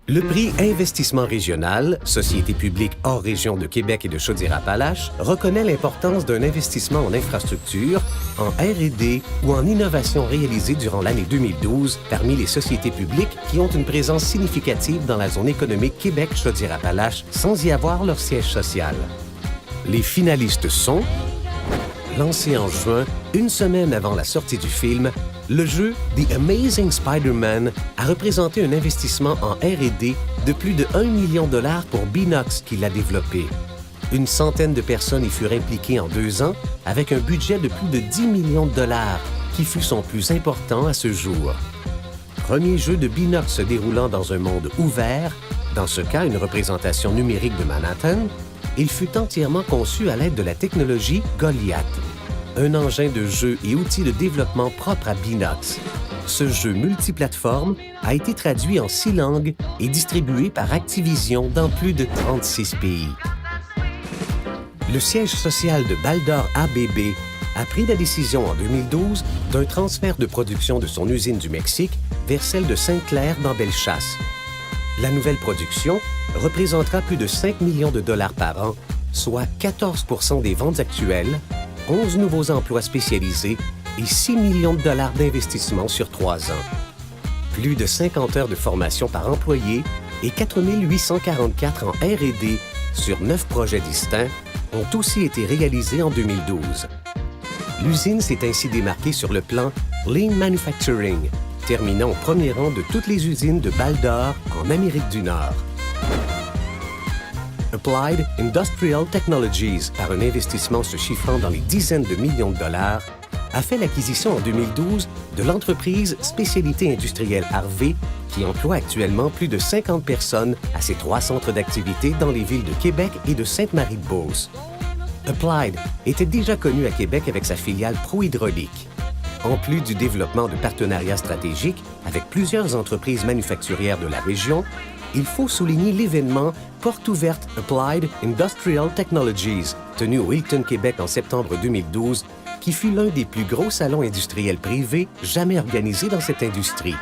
Le prix Investissement régional, société publique hors région de Québec et de Chaudière-Appalaches, reconnaît l'importance d'un investissement en infrastructure, en R&D ou en innovation réalisée durant l'année 2012 parmi les sociétés publiques qui ont une présence significative dans la zone économique Québec-Chaudière-Appalaches sans y avoir leur siège social. Les finalistes sont... Lancé en juin, une semaine avant la sortie du film, le jeu The Amazing Spider-Man a représenté un investissement en R&D de plus de 1 million de dollars pour Binox qui l'a développé. Une centaine de personnes y furent impliquées en 2 ans avec un budget de plus de 10 millions de dollars qui fut son plus important à ce jour. Premier jeu de Binox se déroulant dans un monde ouvert, dans ce cas une représentation numérique de Manhattan, il fut entièrement conçu à l'aide de la technologie Goliath, un engin de jeu et outil de développement propre à Binox. Ce jeu multiplateforme a été traduit en 6 langues et distribué par Activision dans plus de 36 pays. Le siège social de Baldor ABB a pris la décision en 2012 d'un transfert de production de son usine du Mexique vers celle de Sainte-Claire dans Bellechasse. La nouvelle production représentera plus de 5 millions de dollars par an, soit 14 % des ventes actuelles, 11 nouveaux emplois spécialisés et 6 millions de dollars d'investissement sur 3 ans. Plus de 50 heures de formation par employé et 4 844 en R&D sur 9 projets distincts ont aussi été réalisés en 2012. L'usine s'est ainsi démarquée sur le plan Lean Manufacturing, terminant au premier rang de toutes les usines de Baldor en Amérique du Nord. Applied Industrial Technologies, par un investissement se chiffrant dans les dizaines de millions de dollars, a fait l'acquisition en 2012 de l'entreprise Spécialité industrielle Harvey, qui emploie actuellement plus de 50 personnes à ses 3 centres d'activité dans les villes de Québec et de Sainte-Marie-de-Beauce. Applied était déjà connu à Québec avec sa filiale Prohydraulique. En plus du développement de partenariats stratégiques avec plusieurs entreprises manufacturières de la région, il faut souligner l'événement Porte ouverte Applied Industrial Technologies, tenu au Hilton Québec en septembre 2012, qui fut l'un des plus gros salons industriels privés jamais organisés dans cette industrie.